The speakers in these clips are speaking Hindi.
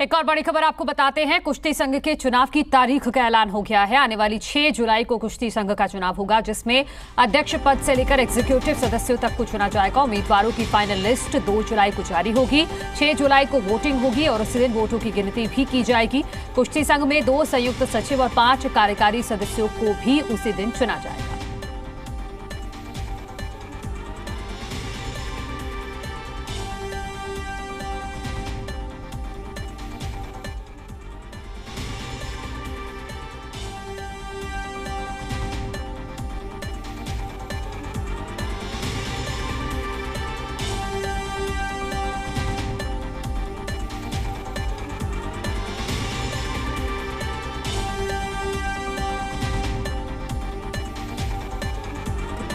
एक और बड़ी खबर आपको बताते हैं। कुश्ती संघ के चुनाव की तारीख का ऐलान हो गया है। आने वाली 6 जुलाई को कुश्ती संघ का चुनाव होगा, जिसमें अध्यक्ष पद से लेकर एग्जीक्यूटिव सदस्यों तक को चुना जाएगा। उम्मीदवारों की फाइनल लिस्ट 2 जुलाई को जारी होगी। 6 जुलाई को वोटिंग होगी और उसी दिन वोटों की गिनती भी की जाएगी। कुश्ती संघ में 2 संयुक्त सचिव और 5 कार्यकारी सदस्यों को भी उसी दिन चुना जाएगा।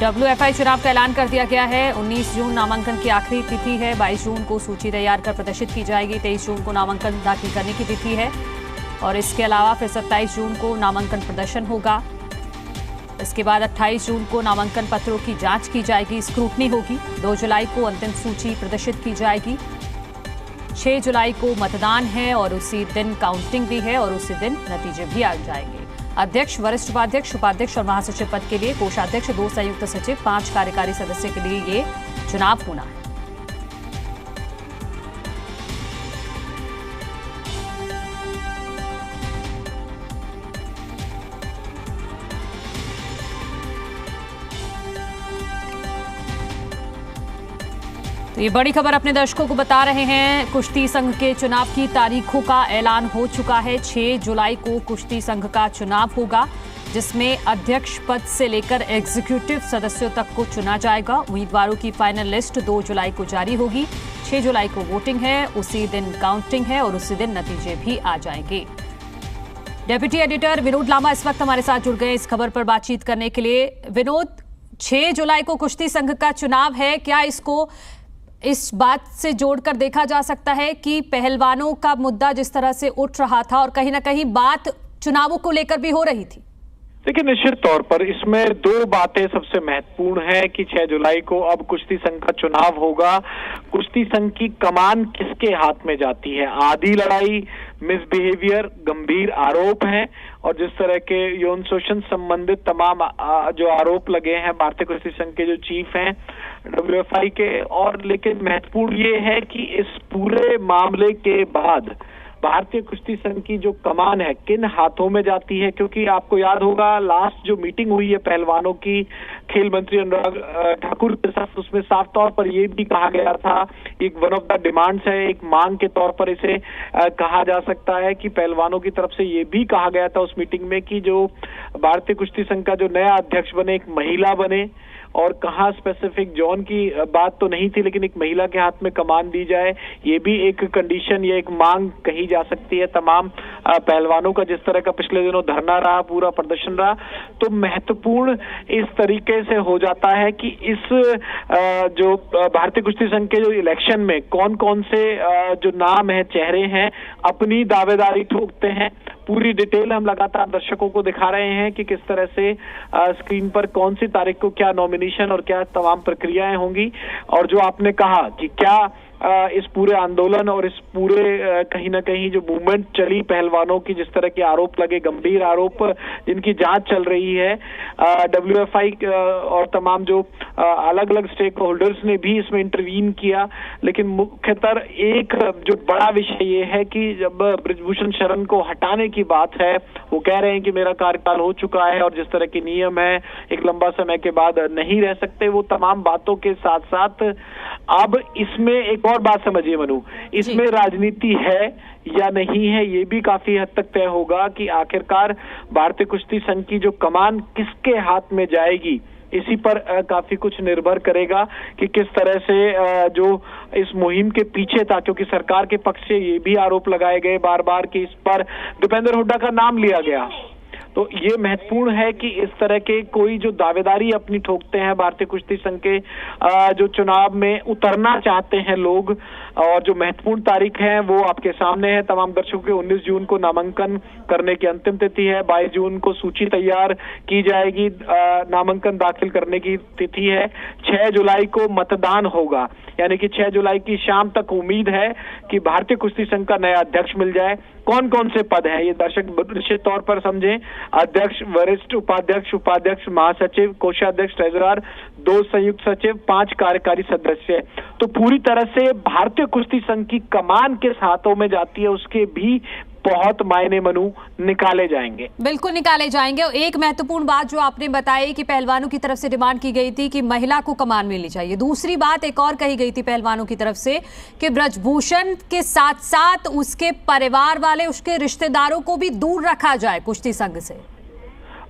WFI चुनाव का ऐलान कर दिया गया है। 19 जून नामांकन की आखिरी तिथि है। 22 जून को सूची तैयार कर प्रदर्शित की जाएगी। 23 जून को नामांकन दाखिल करने की तिथि है और इसके अलावा फिर 27 जून को नामांकन प्रदर्शन होगा। इसके बाद 28 जून को नामांकन पत्रों की जांच की जाएगी, स्क्रूटनी होगी। 2 जुलाई को अंतिम सूची प्रदर्शित की जाएगी। 6 जुलाई को मतदान है और उसी दिन काउंटिंग भी है और उसी दिन नतीजे भी आ जाएंगे। अध्यक्ष, वरिष्ठ उपाध्यक्ष, उपाध्यक्ष और महासचिव पद के लिए कोषाध्यक्ष, 2 संयुक्त सचिव, 5 कार्यकारी सदस्य के लिए ये चुनाव होना है। तो ये बड़ी खबर अपने दर्शकों को बता रहे हैं। कुश्ती संघ के चुनाव की तारीखों का ऐलान हो चुका है। 6 जुलाई को कुश्ती संघ का चुनाव होगा, जिसमें अध्यक्ष पद से लेकर एग्जीक्यूटिव सदस्यों तक को चुना जाएगा। उम्मीदवारों की फाइनल लिस्ट 2 जुलाई को जारी होगी। 6 जुलाई को वोटिंग है, उसी दिन काउंटिंग है और उसी दिन नतीजे भी आ जाएंगे। डेप्यूटी एडिटर विनोद लामा इस वक्त हमारे साथ जुड़ गए इस खबर पर बातचीत करने के लिए। विनोद, 6 जुलाई को कुश्ती संघ का चुनाव है, क्या इसको इस बात से जोड़कर देखा जा सकता है कि पहलवानों का मुद्दा जिस तरह से उठ रहा था और कहीं ना कहीं बात चुनावों को लेकर भी हो रही थी? देखिए, निश्चित तौर पर इसमें 2 बातें सबसे महत्वपूर्ण है कि 6 जुलाई को अब कुश्ती संघ का चुनाव होगा। कुश्ती संघ की कमान किसके हाथ में जाती है? आधी लड़ाई, मिसबिहेवियर, गंभीर आरोप हैं और जिस तरह के यौन शोषण संबंधित तमाम जो आरोप लगे हैं भारतीय कुश्ती संघ के जो चीफ हैं WFI के। और लेकिन महत्वपूर्ण ये है कि इस पूरे मामले के बाद भारतीय कुश्ती संघ की जो कमान है किन हाथों में जाती है, क्योंकि आपको याद होगा लास्ट जो मीटिंग हुई है पहलवानों की खेल मंत्री अनुराग ठाकुर के साथ, उसमें साफ तौर पर यह भी कहा गया था, एक वन ऑफ द डिमांड्स है, एक मांग के तौर पर इसे कहा जा सकता है कि पहलवानों की तरफ से ये भी कहा गया था उस मीटिंग में कि जो भारतीय कुश्ती संघ का जो नया अध्यक्ष बने एक महिला बने। और कहाँ स्पेसिफिक जोन की बात तो नहीं थी, लेकिन एक महिला के हाथ में कमान दी जाए, ये भी एक कंडीशन या एक मांग कही जा सकती है तमाम पहलवानों का, जिस तरह का पिछले दिनों धरना रहा, पूरा प्रदर्शन रहा। तो महत्वपूर्ण इस तरीके से हो जाता है कि इस जो भारतीय कुश्ती संघ के जो इलेक्शन में कौन कौन से जो नाम है, चेहरे हैं, अपनी दावेदारी ठोकते हैं। पूरी डिटेल हम लगातार दर्शकों को दिखा रहे हैं कि किस तरह से स्क्रीन पर कौन सी तारीख को क्या नॉमिनेशन और क्या तमाम प्रक्रियाएं होंगी। और जो आपने कहा कि क्या इस पूरे आंदोलन और इस पूरे कहीं ना कहीं जो मूवमेंट चली पहलवानों की, जिस तरह के आरोप लगे, गंभीर आरोप जिनकी जांच चल रही है, WFI और तमाम जो अलग अलग स्टेक होल्डर्स ने भी इसमें इंटरवीन किया। लेकिन मुख्यतर एक जो बड़ा विषय ये है कि जब बृजभूषण शरण को हटाने की बात है, वो कह रहे हैं कि मेरा कार्यकाल हो चुका है और जिस तरह के नियम है एक लंबा समय के बाद नहीं रह सकते। वो तमाम बातों के साथ साथ अब इसमें एक और बात समझिए मनु, इसमें राजनीति है या नहीं है, ये भी काफी हद तक तय होगा कि आखिरकार भारतीय कुश्ती संघ की जो कमान किसके हाथ में जाएगी। इसी पर काफी कुछ निर्भर करेगा कि किस तरह से जो इस मुहिम के पीछे था, क्योंकि सरकार के पक्ष से ये भी आरोप लगाए गए बार बार कि इस पर दीपेंद्र हुड्डा का नाम लिया गया। तो ये महत्वपूर्ण है कि इस तरह के कोई जो दावेदारी अपनी ठोकते हैं भारतीय कुश्ती संघ के जो चुनाव में उतरना चाहते हैं लोग, और जो महत्वपूर्ण तारीख है वो आपके सामने है तमाम दर्शकों के। 19 जून को नामांकन करने की अंतिम तिथि है, 22 जून को सूची तैयार की जाएगी, नामांकन दाखिल करने की तिथि है, 6 जुलाई को मतदान होगा, यानी कि 6 जुलाई की शाम तक उम्मीद है कि भारतीय कुश्ती संघ का नया अध्यक्ष मिल जाए। कौन कौन से पद हैं ये दर्शक निश्चित तौर पर समझें। अध्यक्ष, वरिष्ठ उपाध्यक्ष, उपाध्यक्ष, महासचिव, कोषाध्यक्ष, ट्रेजरर, 2 संयुक्त सचिव, 5 कार्यकारी सदस्य। तो पूरी तरह से भारतीय कुश्ती संघ की कमान किस हाथों में जाती है उसके भी बहुत मायने मनू निकाले जाएंगे। बिल्कुल निकाले जाएंगे। और एक महत्वपूर्ण बात जो आपने बताई कि पहलवानों की तरफ से डिमांड की गई थी कि महिला को कमान मिलनी चाहिए। दूसरी बात एक और कही गई थी पहलवानों की तरफ से कि ब्रजभूषण के साथ साथ उसके परिवार वाले, उसके रिश्तेदारों को भी दूर रखा जाए कुश्ती संघ से।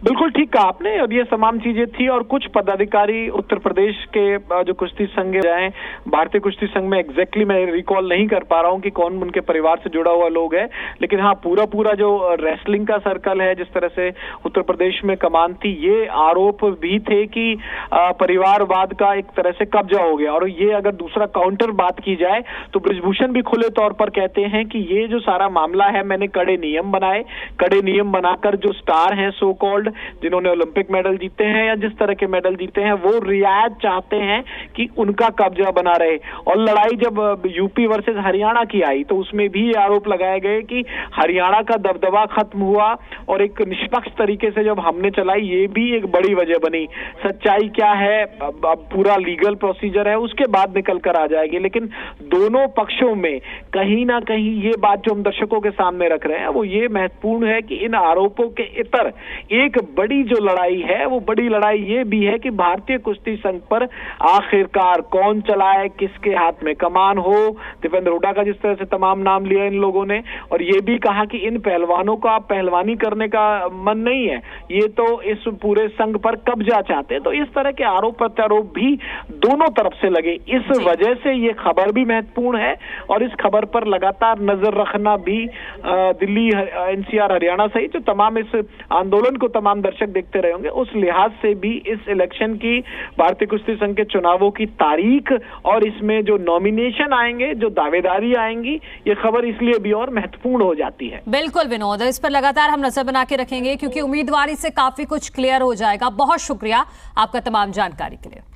बिल्कुल ठीक कहा आपने, और ये तमाम चीजें थी। और कुछ पदाधिकारी उत्तर प्रदेश के जो कुश्ती संघ जाए भारतीय कुश्ती संघ में, एग्जैक्टली मैं रिकॉल नहीं कर पा रहा हूँ कि कौन उनके परिवार से जुड़ा हुआ लोग है, लेकिन हाँ पूरा जो रेसलिंग का सर्कल है, जिस तरह से उत्तर प्रदेश में कमान थी, ये आरोप भी थे कि परिवारवाद का एक तरह से कब्जा हो गया। और ये अगर दूसरा काउंटर बात की जाए तो ब्रजभूषण भी खुले तौर पर कहते हैं कि ये जो सारा मामला है, मैंने कड़े नियम बनाए, कड़े नियम बनाकर जो स्टार हैं सो कॉल्ड, जिन्होंने ओलंपिक मेडल जीते हैं या जिस तरह के मेडल जीते हैं, वो रियायत चाहते हैं कि उनका कब्जा बना रहे। और लड़ाई जब यूपी वर्सेस हरियाणा की आई तो उसमें भी ये आरोप लगाए गए कि हरियाणा का दबदबा खत्म हुआ और एक निष्पक्ष तरीके से जब हमने चलाई, ये भी एक बड़ी वजह बनी। सच्चाई क्या है, अब पूरा लीगल प्रोसीजर है, उसके बाद निकल कर आ जाएगी। लेकिन दोनों पक्षों में कहीं ना कहीं ये बात जो हम दर्शकों के सामने रख रहे हैं वो ये महत्वपूर्ण है कि इन आरोपों के इतर एक बड़ी जो लड़ाई है, वो बड़ी लड़ाई ये भी है कि भारतीय कुश्ती संघ पर आखिरकार कौन चलाए, किसके हाथ में कमान हो। दीपेंद्र हुड्डा का जिस तरह से तमाम नाम लिया इन लोगों ने, और ये भी कहा कि इन पहलवानों का पहलवानी करने का मन नहीं है, ये तो इस पूरे संघ पर कब्जा चाहते हैं। तो इस तरह के आरोप प्रत्यारोप भी दोनों तरफ से लगे। इस वजह से ये खबर भी महत्वपूर्ण है और इस खबर पर लगातार नजर रखना भी दिल्ली, एनसीआर, हरियाणा सहित जो तमाम इस आंदोलन को तमाम दर्शक देखते रहे होंगे, उस लिहाज से भी इस इलेक्शन की, भारतीय कुश्ती संघ के चुनावों की तारीख और इसमें जो नॉमिनेशन आएंगे, जो दावेदारी आएंगी, ये खबर इसलिए भी और महत्वपूर्ण हो जाती है। बिल्कुल विनोद, इस पर लगातार हम नजर बना के रखेंगे क्योंकि उम्मीदवारी से काफी कुछ क्लियर हो जाएगा। बहुत शुक्रिया आपका तमाम जानकारी के लिए।